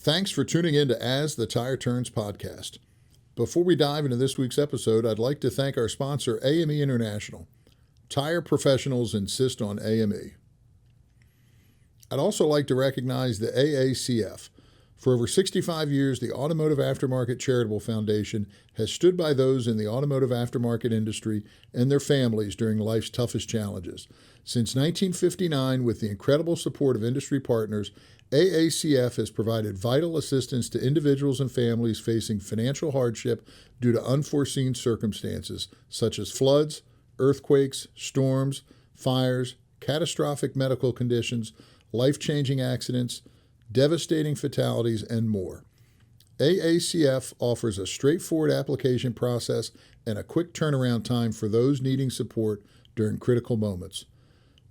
Thanks for tuning in to As the Tire Turns podcast. Before we dive into this week's episode, I'd like to thank our sponsor, AME International. Tire professionals insist on AME. I'd also like to recognize the AACF. For over 65 years, the Automotive Aftermarket Charitable Foundation has stood by those in the automotive aftermarket industry and their families during life's toughest challenges. Since 1959, with the incredible support of industry partners, AACF has provided vital assistance to individuals and families facing financial hardship due to unforeseen circumstances, such as floods, earthquakes, storms, fires, catastrophic medical conditions, life-changing accidents, devastating fatalities, and more. AACF offers a straightforward application process and a quick turnaround time for those needing support during critical moments.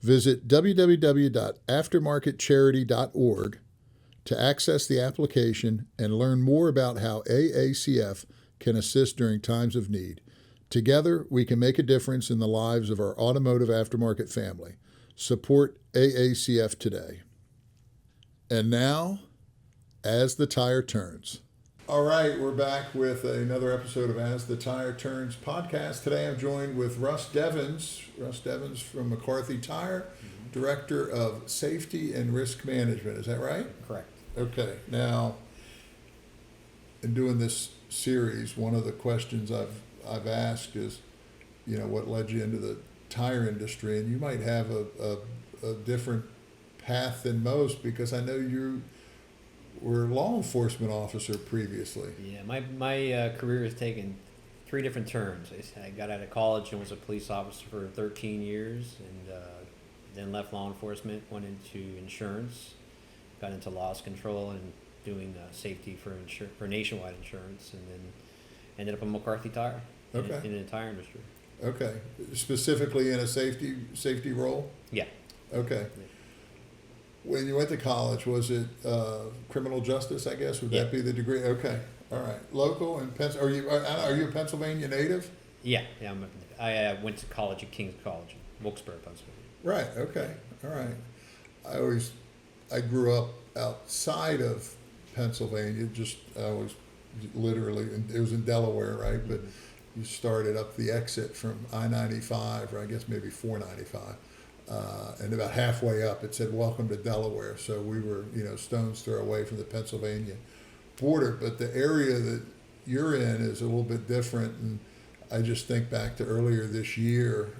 Visit www.aftermarketcharity.org to access the application and learn more about how AACF can assist during times of need. Together, we can make a difference in the lives of our automotive aftermarket family. Support AACF today. And now, As the Tire Turns. All right, we're back with another episode of As the Tire Turns podcast. Today I'm joined with Russ Devens. Russ Devens from McCarthy Tire, Director of Safety and Risk Management. Is that right? Correct. Okay. Now, in doing this series, one of the questions I've asked is, what led you into the tire industry? And you might have a different path than most, because I know you were a law enforcement officer previously. Yeah, my career has taken three different turns. I got out of college and was a police officer for 13 years, and then left law enforcement, went into insurance, got into loss control and doing safety for nationwide insurance, and then ended up at McCarthy Tire in the tire industry. Okay, specifically in a safety role? Yeah. Okay. Yeah. When you went to college, was it criminal justice, I guess? Would that be the degree? Okay. All right. Local in Pennsylvania. Are you a Pennsylvania native? Yeah. I went to college at King's College in Wilkes-Barre, Pennsylvania. Right. Okay. All right. I grew up outside of Pennsylvania. I was literally, it was in Delaware, right? But you started up the exit from I-95, or I guess maybe 495. And about halfway up, it said, "Welcome to Delaware." So we were, stone's throw away from the Pennsylvania border. But the area that you're in is a little bit different. And I just think back to earlier this year,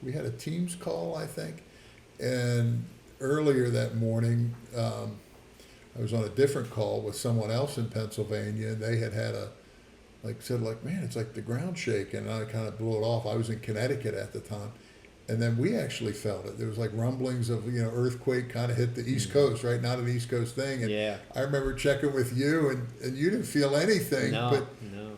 we had a Teams call, I think. And earlier that morning, I was on a different call with someone else in Pennsylvania, and they had said, man, it's like the ground shaking. And I kind of blew it off. I was in Connecticut at the time. And then we actually felt it. There was like rumblings of, earthquake kind of hit the East Coast, right? Not an East Coast thing. And yeah. I remember checking with you, and you didn't feel anything. No.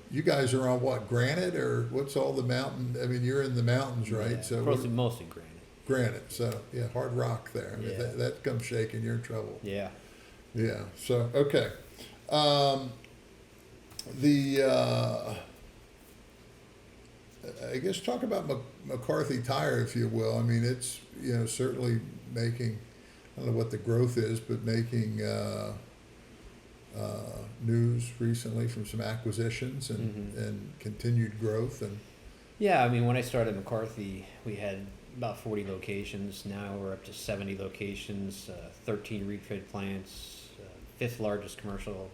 You guys are on what, granite, or what's all the mountain? I mean, you're in the mountains, right? Yeah, so mostly granite. Granite. So, yeah, hard rock there. I mean, that comes shaking, you're in trouble. Yeah. Yeah. So, okay. I guess talk about McCarthy Tire, if you will. I mean, it's, certainly making, I don't know what the growth is, but making news recently from some acquisitions and continued growth. And yeah, I mean, when I started McCarthy, we had about 40 locations. Now we're up to 70 locations, 13 retread plants, fifth largest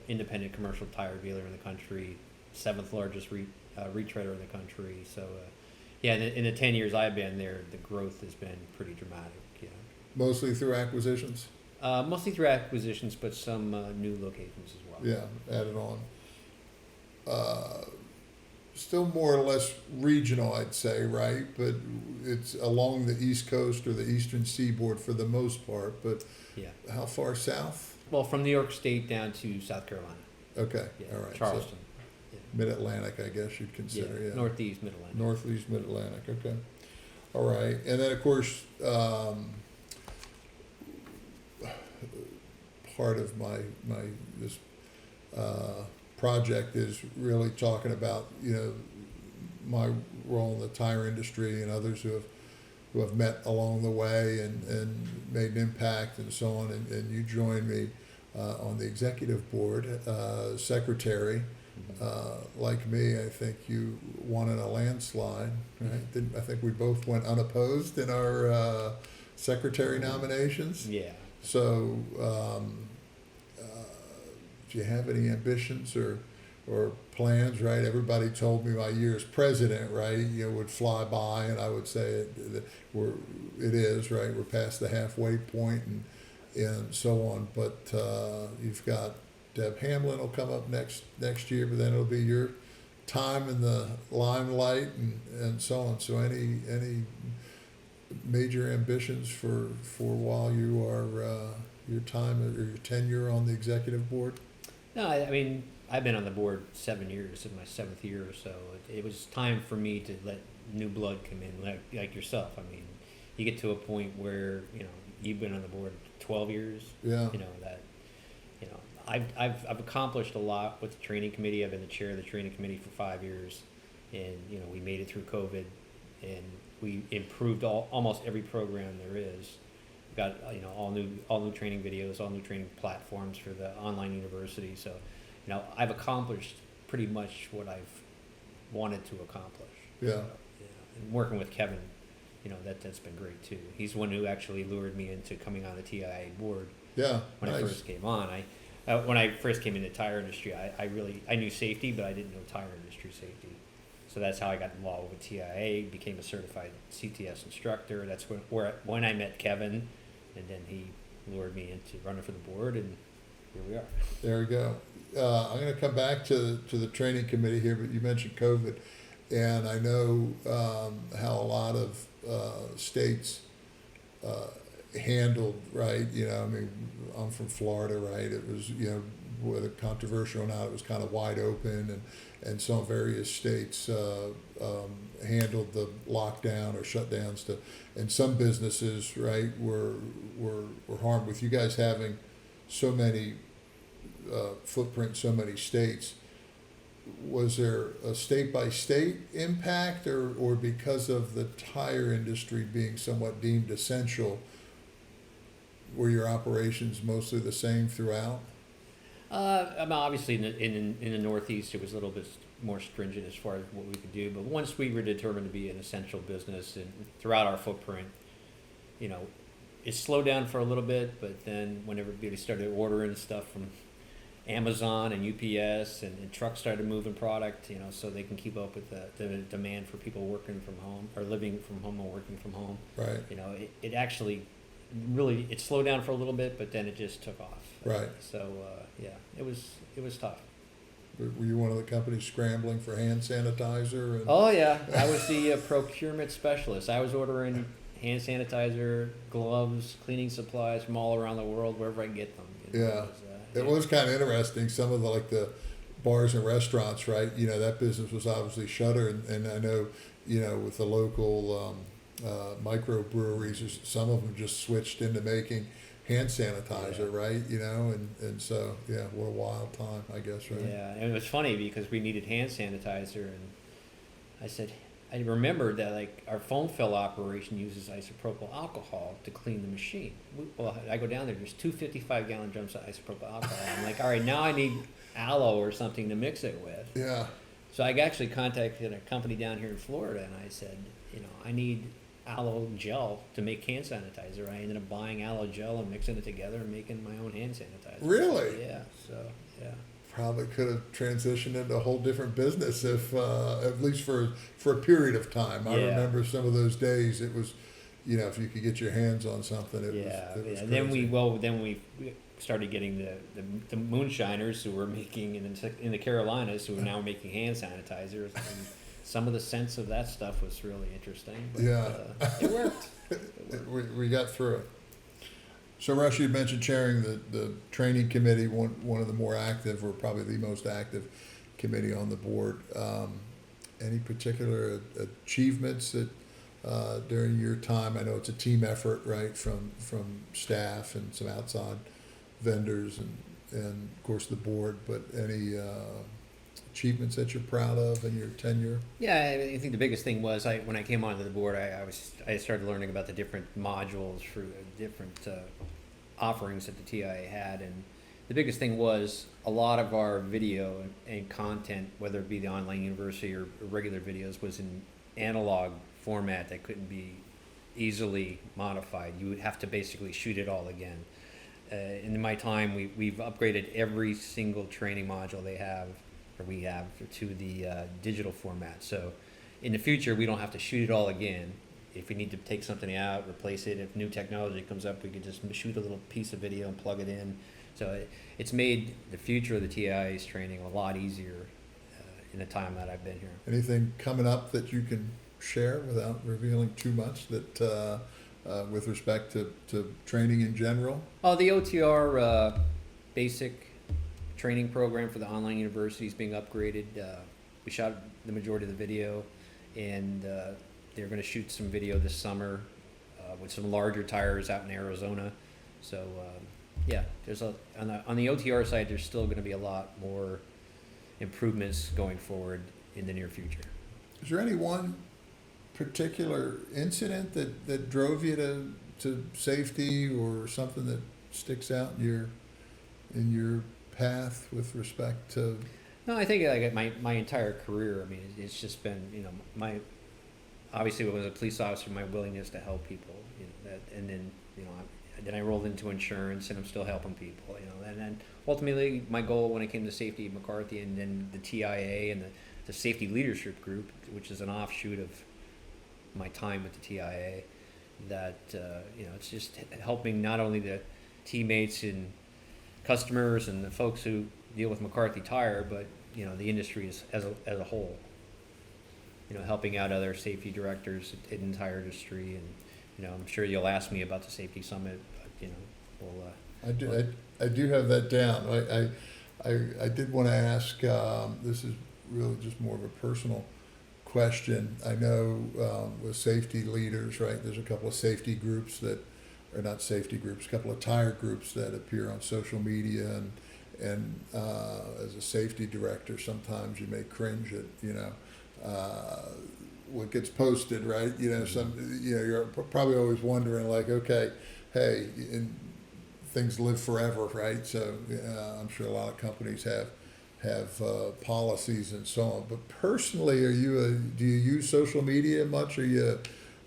independent commercial tire dealer in the country, seventh largest retreader in the country. So, in the 10 years I've been there, the growth has been pretty dramatic. Yeah. Mostly through acquisitions? Mostly through acquisitions, but some new locations as well. Yeah, added on. Still more or less regional, I'd say, right? But it's along the East Coast or the Eastern Seaboard for the most part. But yeah. How far south? Well, from New York State down to South Carolina. Okay, yeah, all right. Charleston. So, Mid-Atlantic, I guess you'd consider. Yeah. Northeast Mid-Atlantic. Northeast Mid-Atlantic. Okay. All right, and then of course, part of this project is really talking about my role in the tire industry and others who have met along the way and made an impact and so on. And you joined me on the executive board, secretary. Like me, I think you won in a landslide, right? I think we both went unopposed in our secretary nominations. Yeah. So, do you have any ambitions or plans, right? Everybody told me my year as president, right, would fly by, and I would say it is, right? We're past the halfway point and so on. But you've got Deb Hamlin will come up next year, but then it'll be your time in the limelight and so on. So any major ambitions for while you are your time or your tenure on the executive board? No, I mean, I've been on the board 7 years, in my 7th year or so. It was time for me to let new blood come in, like yourself. I mean, you get to a point where, you've been on the board 12 years. Yeah. I've accomplished a lot with the training committee. I've been the chair of the training committee for 5 years, and we made it through COVID, and we improved almost every program there is. We've got all new training videos, all new training platforms for the online university. So, I've accomplished pretty much what I've wanted to accomplish. Yeah. So, and working with Kevin, that's been great too. He's the one who actually lured me into coming on the TIA board. Yeah. When nice. I first came on, when I first came into the tire industry, I knew safety, but I didn't know tire industry safety. So that's how I got involved with TIA, became a certified CTS instructor. That's when I met Kevin, and then he lured me into running for the board, and here we are. There we go. I'm going to come back to the training committee here, but you mentioned COVID, and I know how a lot of states handled, right? I mean, I'm from Florida, right? It was, whether controversial or not, it was kind of wide open, and some various states handled the lockdown or shutdowns and some businesses, right, were harmed. With you guys having so many footprint, so many states, was there a state-by-state impact, or because of the tire industry being somewhat deemed essential, were your operations mostly the same throughout? Obviously, in the Northeast, it was a little bit more stringent as far as what we could do. But once we were determined to be an essential business, and throughout our footprint, it slowed down for a little bit. But then when everybody started ordering stuff from Amazon and UPS, and trucks started moving product, so they can keep up with the demand for people working from home or living from home or working from home. Right. It actually really it slowed down for a little bit, but then it just took off. Right. So it was tough. Were you one of the companies scrambling for hand sanitizer? Oh yeah, I was the procurement specialist. I was ordering hand sanitizer, gloves, cleaning supplies from all around the world, wherever I can get them. Yeah. It was kind of interesting. Some of the bars and restaurants, right? That business was obviously shuttered, and I know, with the local microbreweries, some of them just switched into making hand sanitizer, right? And so, yeah, what a wild time, I guess, right? Yeah, and it was funny because we needed hand sanitizer, and I remembered that our foam fill operation uses isopropyl alcohol to clean the machine. I go down there's 2 55-gallon drums of isopropyl alcohol. I'm like, all right, now I need aloe or something to mix it with. Yeah. So I actually contacted a company down here in Florida, and I said, I need aloe gel to make hand sanitizer. I ended up buying aloe gel and mixing it together and making my own hand sanitizer. Really? Yeah. So yeah. Probably could have transitioned into a whole different business if, at least for a period of time. I remember some of those days. It was, if you could get your hands on something, it was And then we started getting the moonshiners who were making in the Carolinas who are now making hand sanitizers. And some of the scents of that stuff was really interesting. But, it worked. We got through it. So, Russ, you mentioned chairing the training committee, one of the more active, or probably the most active committee on the board. Any particular achievements that during your time? I know it's a team effort, right, from staff and some outside vendors and of course the board, but any achievements that you're proud of in your tenure? Yeah, I think the biggest thing was when I came onto the board, I started learning about the different modules for different offerings that the TIA had, and the biggest thing was a lot of our video and content, whether it be the online university or regular videos, was in analog format that couldn't be easily modified. You would have to basically shoot it all again. In my time, we've upgraded every single training module we have to the digital format. So in the future, we don't have to shoot it all again. If we need to take something out, replace it, if new technology comes up, we can just shoot a little piece of video and plug it in. So it's made the future of the TIA's training a lot easier in the time that I've been here. Anything coming up that you can share without revealing too much that with respect to training in general? Oh, the OTR basic training program for the online university is being upgraded. We shot the majority of the video, and they're going to shoot some video this summer with some larger tires out in Arizona. So yeah, there's on the OTR side, there's still going to be a lot more improvements going forward in the near future. Is there any one particular incident that drove you to safety, or something that sticks out in your path with respect to? No, I think like my entire career. I mean, it's just been obviously when I was a police officer, my willingness to help people, and then then I rolled into insurance, and I'm still helping people, and then ultimately my goal when it came to safety at McCarthy, and then the TIA and the safety leadership group, which is an offshoot of my time with the TIA, that it's just helping not only the teammates and customers and the folks who deal with McCarthy Tire, but the industry as a whole. Helping out other safety directors in the tire industry, and I'm sure you'll ask me about the safety summit, but we'll. I do have that down. I did want to ask. This is really just more of a personal question. I know with safety leaders, right? There's a couple of safety groups a couple of tire groups that appear on social media, and as a safety director, sometimes you may cringe at what gets posted, right? You're probably always wondering, like, okay, hey, things live forever, right? So I'm sure a lot of companies have policies and so on. But personally, do you use social media much? Are you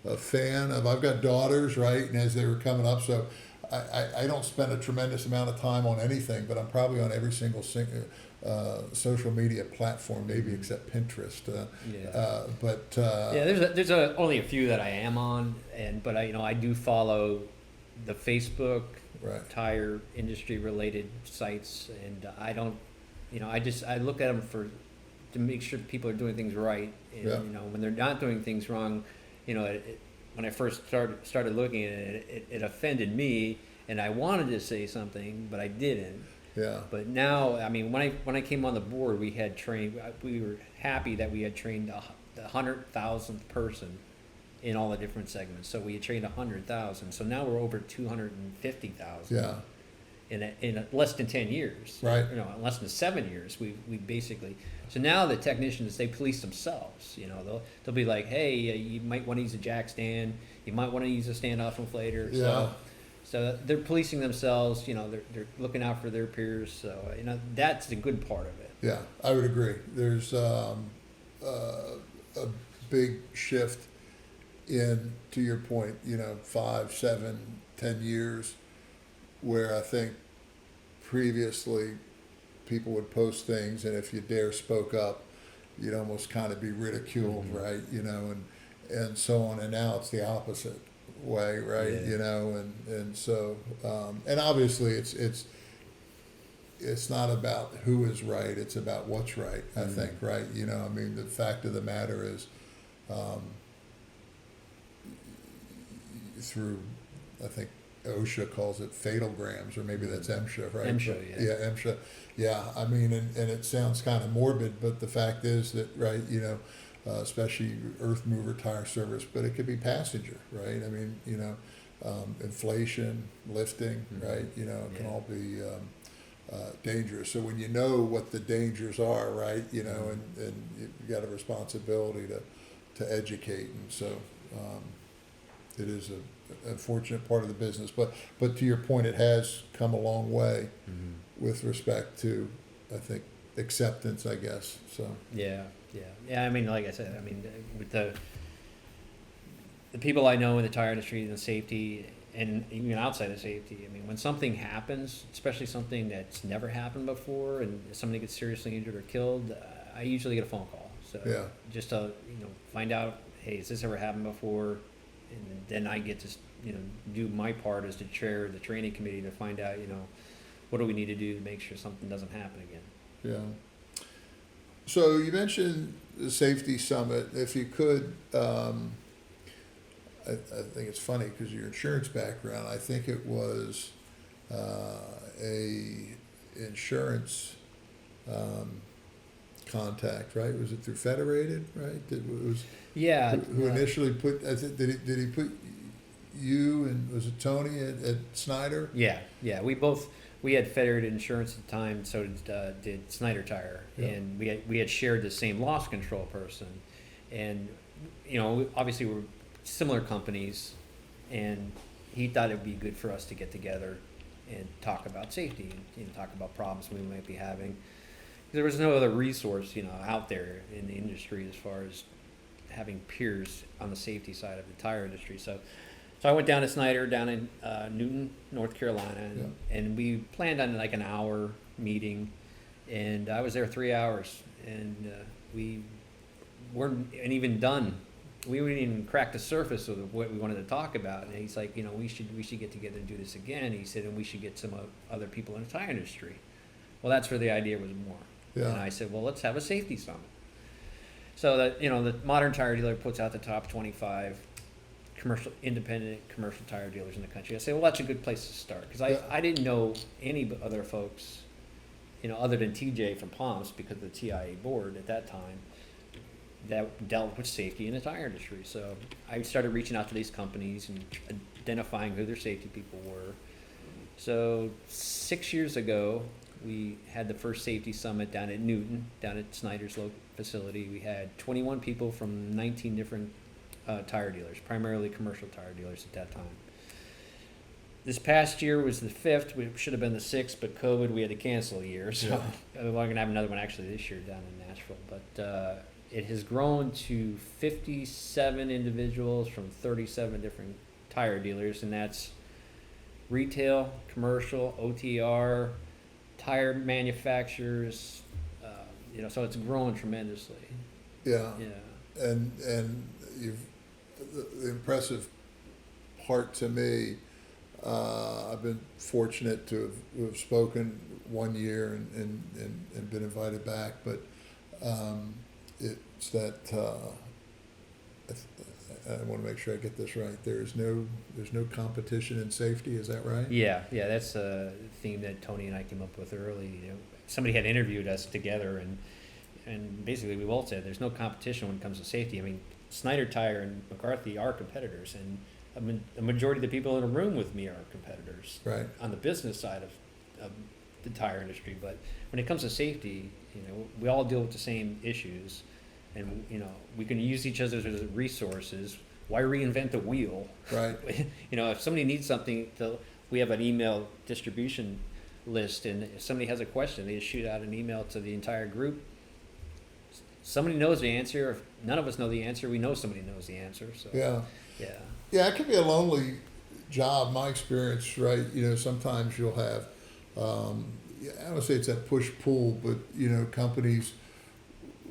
a fan of? I've got daughters, right? And as they were coming up, so I don't spend a tremendous amount of time on anything, but I'm probably on every single social media platform, maybe except Pinterest. There's only a few that I am on, but I do follow the Facebook tire industry related sites, and I don't, I look at them to make sure people are doing things right, and when they're not doing things wrong, when I first started looking at it, it offended me, and I wanted to say something, but I didn't. Yeah. But now, I mean, when I came on the board, we were happy that we had trained the 100,000th person in all the different segments. So we had trained 100,000. So now we're over 250,000. Yeah. In less than 10 years. Right. In less than 7 years, we basically. So now the technicians, they police themselves. They'll be like, hey, you might want to use a jack stand. You might want to use a standoff inflator. Yeah. So they're policing themselves, they're looking out for their peers. So, that's the good part of it. Yeah, I would agree. There's a big shift to your point, 5, 7, 10 years, where I think previously people would post things, and if you dare spoke up, you'd almost kind of be ridiculed, right? And so on. And now it's the opposite way, right? And so and obviously it's not about who is right, it's about what's right. I think, right? The fact of the matter is through, I think OSHA calls it fatalgrams, or maybe that's MSHA, right? MSHA, yeah. Yeah, MSHA. Yeah, and it sounds kind of morbid, but the fact is that, right, especially earth mover tire service, but it could be passenger, right? Inflation, lifting, right? It can all be dangerous. So when you know what the dangers are, right, and you've got a responsibility to educate, and so it is a unfortunate part of the business. But to your point, it has come a long way with respect to, I think, acceptance, I guess. So Yeah, yeah. I mean, like I said, I mean, with the people I know in the tire industry and the safety, and even outside of safety, I mean, when something happens, especially something that's never happened before, and somebody gets seriously injured or killed, I usually get a phone call. So yeah, just to find out, hey, has this ever happened before? And then I get to do my part as the chair of the training committee to find out what do we need to do to make sure something doesn't happen again. yeah. So you mentioned the safety summit. If you could, I think it's funny because your insurance background. I think it was a insurance contact, right? Was it through Federated, right? Yeah. Who initially put? Did he put you and was it Tony at Snyder? Yeah. We had Federated Insurance at the time, so did Snyder Tire, Yeah. and we had shared the same loss control person, and obviously we're similar companies, and he thought it would be good for us to get together and talk about safety and talk about problems we might be having. There was no other resource out there in the industry as far as having peers on the safety side of the tire industry. So I went down to Snyder down in Newton, North Carolina, and we planned on like an hour meeting, and I was there 3 hours, and we weren't even done. We wouldn't even crack the surface of what we wanted to talk about. And he's like, we should get together and do this again. He said, and we should get some other people in the tire industry. Well, that's where the idea was born. Yeah. And I said, well, let's have a safety summit. So that the modern tire dealer puts out the top 25 independent commercial tire dealers in the country. I say, well, that's a good place to start, because I didn't know any other folks, other than TJ from Palms, because of the TIA board at that time, that dealt with safety in the tire industry. So I started reaching out to these companies and identifying who their safety people were. So 6 years ago, we had the first safety summit down at Newton, down at Snyder's local facility. We had 21 people from 19 different tire dealers, primarily commercial tire dealers at that time. This past year was the 5th. We should have been the 6th, but COVID, we had to cancel a year. So we're going to have another one actually this year down in Nashville. But it has grown to 57 individuals from 37 different tire dealers, and that's retail, commercial, OTR, tire manufacturers. So it's grown tremendously. Yeah. Yeah. And the impressive part to me, I've been fortunate to have spoken 1 year and been invited back, but it's that I want to make sure I get this right. There's no competition in safety. Is that right? Yeah. That's a theme that Tony and I came up with early. Somebody had interviewed us together, and basically we both said there's no competition when it comes to safety. I mean, Snyder Tire and McCarthy are competitors, and the majority of the people in a room with me are competitors. Right. On the business side of the tire industry, but when it comes to safety, we all deal with the same issues, and we can use each other as resources. Why reinvent the wheel? Right. If somebody needs something, we have an email distribution list, and if somebody has a question, they just shoot out an email to the entire group. Somebody knows the answer. If none of us know the answer, we know somebody knows the answer. So yeah, it can be a lonely job. My experience, right? Sometimes you'll have I don't say it's that push pull, but companies,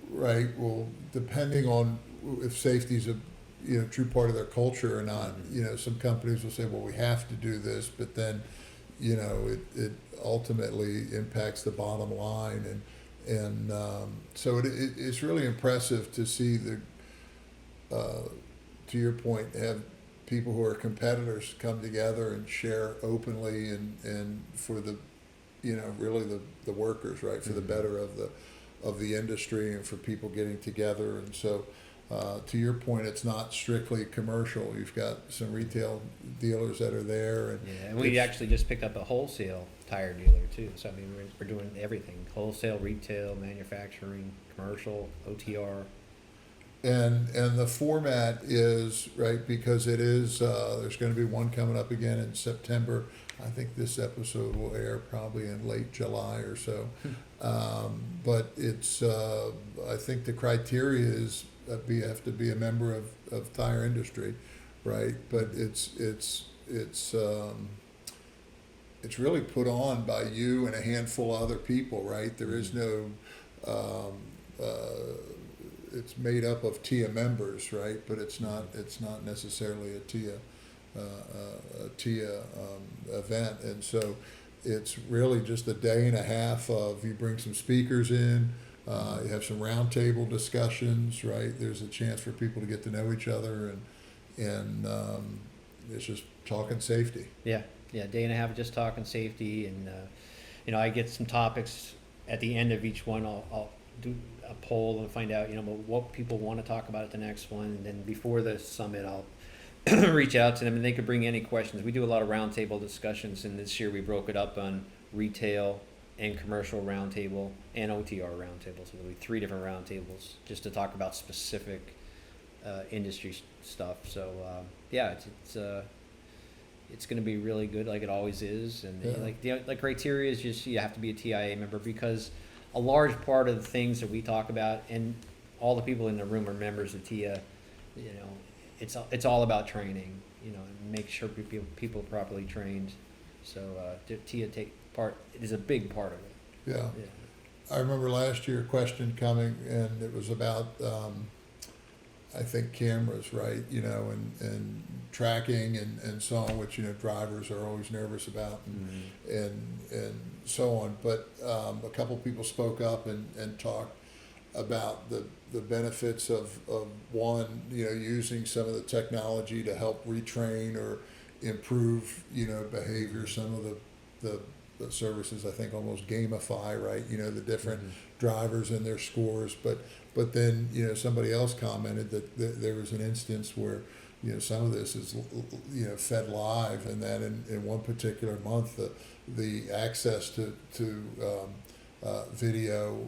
right? Well, depending on if safety is a true part of their culture or not. Some companies will say, well, we have to do this, but then it ultimately impacts the bottom line, and so it's really impressive to see to your point, have people who are competitors come together and share openly and for the really the workers, right, for the better of the industry and for people getting together. And so to your point, it's not strictly commercial. You've got some retail dealers that are there, and we actually just picked up a wholesale tire dealer too. So I mean, we're doing everything: wholesale, retail, manufacturing, commercial, OTR. And the format is, right, because it is, there's going to be one coming up again in September. I think this episode will air probably in late July or so. But it's, I think the criteria is you have to be a member of tire industry, right? But it's really put on by you and a handful of other people, right? There is no, it's made up of TIA members, right? But it's not necessarily a TIA event, and so it's really just a day and a half of, you bring some speakers in, you have some roundtable discussions, right? There's a chance for people to get to know each other, and it's just talking safety. Yeah, day and a half of just talking safety, and I get some topics at the end of each one. I'll do a poll and find out what people want to talk about at the next one, and then before the summit I'll reach out to them and they could bring any questions. We do a lot of roundtable discussions, and this year we broke it up on retail and commercial roundtable and OTR roundtable. So there'll be 3 different roundtables just to talk about specific industry stuff. So it's going to be really good, like it always is. And the criteria is just you have to be a TIA member, because a large part of the things that we talk about, and all the people in the room are members of TIA, it's all about training, and make sure people are properly trained. So TIA it is a big part of it. Yeah. I remember last year a question coming, and it was about I think cameras, right? And tracking and so on, which drivers are always nervous about, and so on. But a couple people spoke up and talked about the benefits of one, using some of the technology to help retrain or improve behavior. Some of the services, I think, almost gamify, right? The different drivers and their scores. But then somebody else commented that there was an instance where some of this is fed live, and that in one particular month the access to video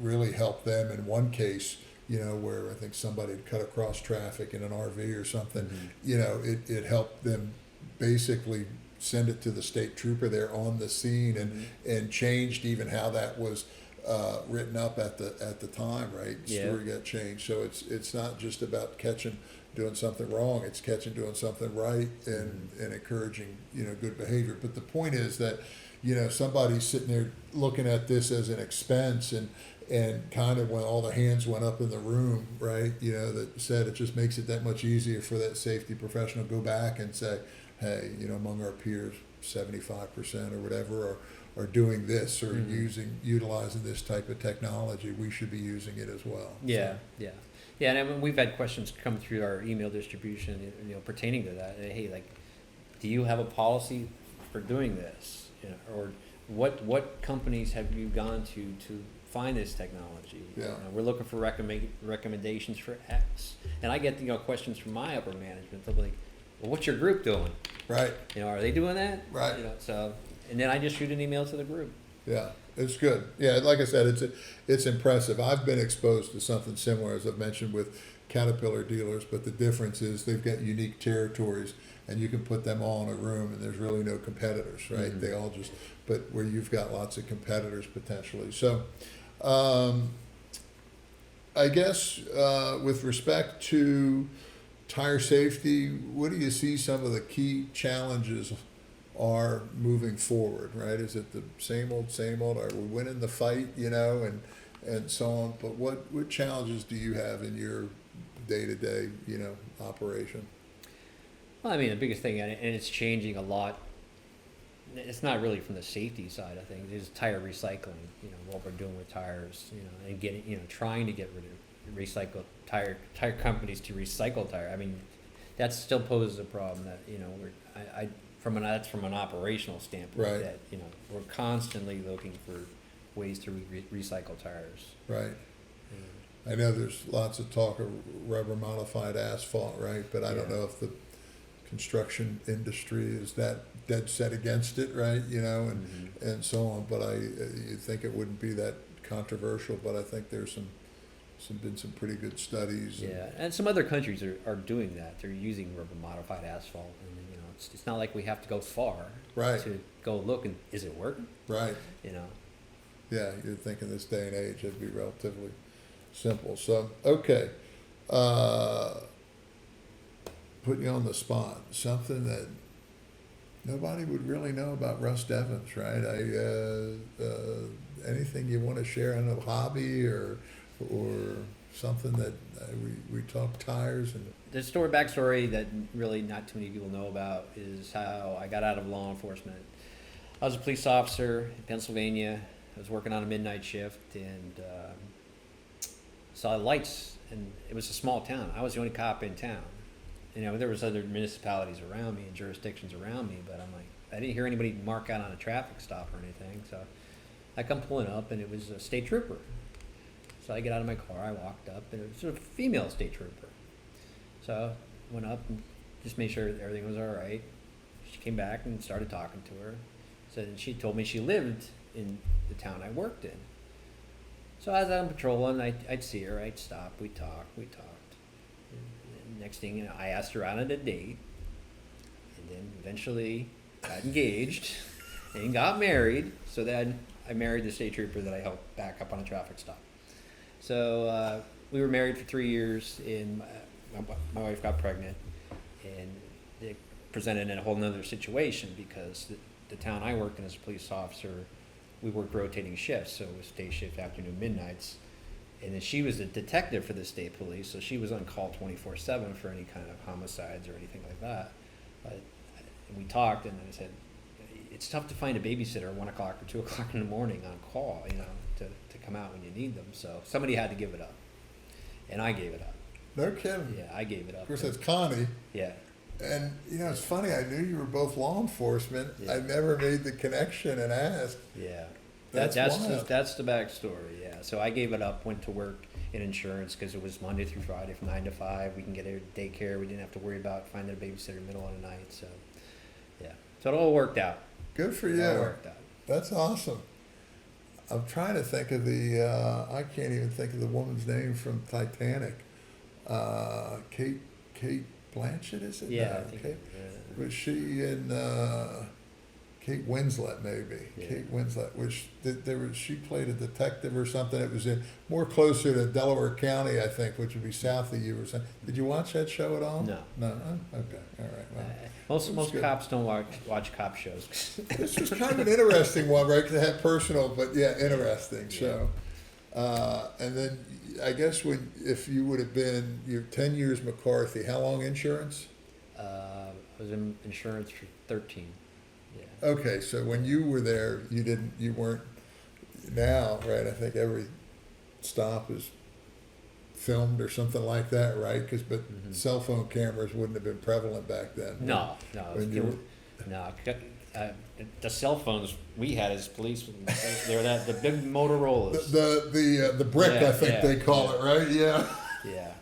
really helped them. In one case, where I think somebody had cut across traffic in an RV or something, it helped them basically send it to the state trooper there on the scene, and changed even how that was written up at the time, right? Yeah. Story got changed. So it's not just about catching doing something wrong, it's catching doing something right, and encouraging good behavior. But the point is that somebody's sitting there looking at this as an expense, and kind of when all the hands went up in the room, right, that said it just makes it that much easier for that safety professional to go back and say, hey, among our peers 75% or whatever are doing this, or utilizing this type of technology, we should be using it as well. Yeah. And I mean, we've had questions come through our email distribution, pertaining to that. Hey, like, do you have a policy for doing this? Or what companies have you gone to find this technology? Yeah. We're looking for recommendations for X. And I get questions from my upper management. They'll be like, well, what's your group doing? Right. Are they doing that? Right. So, and then I just shoot an email to the group. Yeah, it's good. Yeah, like I said, it's impressive. I've been exposed to something similar, as I've mentioned, with Caterpillar dealers, but the difference is they've got unique territories, and you can put them all in a room, and there's really no competitors, right? They all just, but where you've got lots of competitors potentially. So, I guess with respect to tire safety, what do you see some of the key challenges are moving forward, right? Is it the same old? Are we winning the fight, and so on? But what challenges do you have in your day-to-day, operation? Well, I mean, the biggest thing, and it's changing a lot, it's not really from the safety side of things, it's tire recycling, what we're doing with tires, and getting, trying to get rid of recycled tire companies to recycle tire. I mean, that still poses a problem that, that's from an operational standpoint, right, that, we're constantly looking for ways to recycle tires. Right. I know there's lots of talk of rubber modified asphalt, right? But I don't know if the construction industry is that dead set against it, right? And so on. But you think it wouldn't be that controversial, but I think there's been some pretty good studies. Yeah, and some other countries are doing that. They're using rubber modified asphalt, and it's not like we have to go far Right. to go look and is it working? Right. Yeah, you'd think in this day and age it'd be relatively simple. So, okay. Put you on the spot. Something that nobody would really know about Russ Devens, right? Anything you want to share on a hobby or something that we talk tires and. the backstory that really not too many people know about is how I got out of law enforcement. I was a police officer in Pennsylvania. I was working on a midnight shift and saw lights, and it was a small town. I was the only cop in town. There was other municipalities around me and jurisdictions around me, but I'm like, I didn't hear anybody mark out on a traffic stop or anything. So I come pulling up, and it was a state trooper. So I get out of my car, I walked up, and it was a female state trooper. So I went up and just made sure that everything was all right. She came back and started talking to her. So she told me she lived in the town I worked in. So as I'm patrolling, I'd see her, I'd stop, we'd talk. And next thing, I asked her out on a date, and then eventually got engaged and got married. So then I married the state trooper that I helped back up on a traffic stop. So we were married for 3 years, and my wife got pregnant, and it presented a whole nother situation because the town I worked in as a police officer, we worked rotating shifts, so it was day shift, afternoon, midnights. And then she was a detective for the state police, so she was on call 24/7 for any kind of homicides or anything like that. But we talked, and I said, it's tough to find a babysitter at 1 o'clock or 2 o'clock in the morning on call, to come out when you need them. So somebody had to give it up, and I gave it up. No kidding. Yeah, I gave it up. Of course, that's Connie. Yeah. And, it's funny, I knew you were both law enforcement. Yeah. I never made the connection and asked. Yeah. That's the backstory, yeah. So I gave it up, went to work in insurance because it was Monday through Friday from 9 to 5. We can get her daycare. We didn't have to worry about finding a babysitter in the middle of the night. So, yeah. So it all worked out. Good for you. It all worked out. That's awesome. I'm trying to think of I can't even think of the woman's name from Titanic. Kate Blanchett, is it? Yeah, No, I think Kate, was she in Kate Winslet, maybe? Yeah. Kate Winslet, which she played a detective or something. It was more closer to Delaware County, I think, which would be south of you or something. Did you watch that show at all? No. No? Oh, okay, all right. Well, Most good. cops don't watch cop shows. This was kind of an interesting one, right? Because it had personal, but interesting. Yeah. So, and then I guess if you would have been 10 years McCarthy, how long insurance? I was in insurance for 13. Yeah. Okay, so when you were there, you weren't. Now, right? I think every stop is filmed or something like that, right? But cell phone cameras wouldn't have been prevalent back then. No. When The cell phones we had as police, they were the big Motorola's. The brick, Yeah, I think they call it, right? Yeah. Yeah.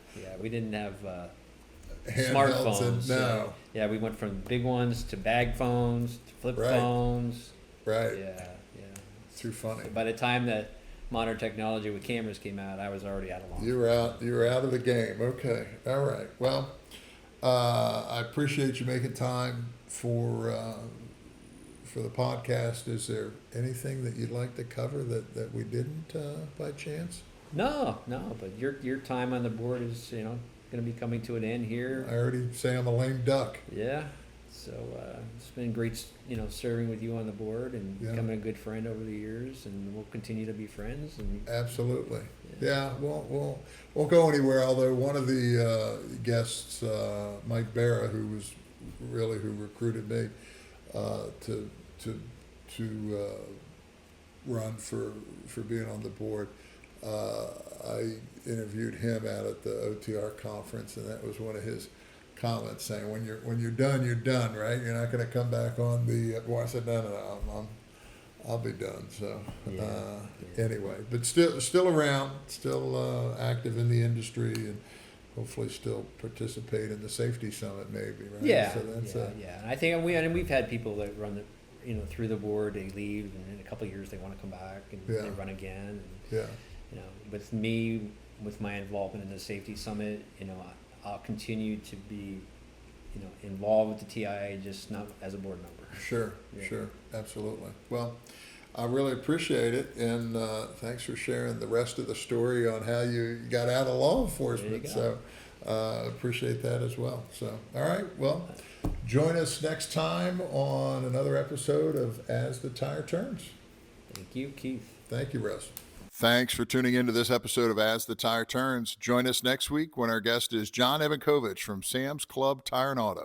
We didn't have Handhelds smartphones. no. Yeah, we went from big ones to bag phones to flip Right. phones. Right. Yeah. It's too funny. So by the time that modern technology with cameras came out, I was already out of law. You were out of the game. Okay. All right. Well, I appreciate you making time for the podcast. Is there anything that you'd like to cover that we didn't by chance? No, but your time on the board is going to be coming to an end here. I already say I'm a lame duck. Yeah. So it's been great, serving with you on the board and becoming a good friend over the years, and we'll continue to be friends. And Absolutely. Yeah. Won't go anywhere. Although one of the guests, Mike Barra, who recruited me to run for being on the board. I interviewed him out at the OTR conference, and that was one of his comments, saying, "When you're done, you're done, right? You're not going to come back on the." Well, I said, "No, I'll be done." So anyway, but still around, still active in the industry, and hopefully still participate in the safety summit, maybe, right? Yeah, So that's And I think we've had people that run through the board. They leave, and in a couple of years they want to come back and they run again. And, yeah. with me, with my involvement in the safety summit, I'll continue to be, involved with the TIA, just not as a board member. Sure, Yeah. sure, absolutely. Well, I really appreciate it, and thanks for sharing the rest of the story on how you got out of law enforcement. There you So appreciate that as well. So, all right, well, join us next time on another episode of As the Tire Turns. Thank you, Keith. Thank you, Russ. Thanks for tuning into this episode of As the Tire Turns. Join us next week when our guest is John Evankovich from Sam's Club Tire and Auto.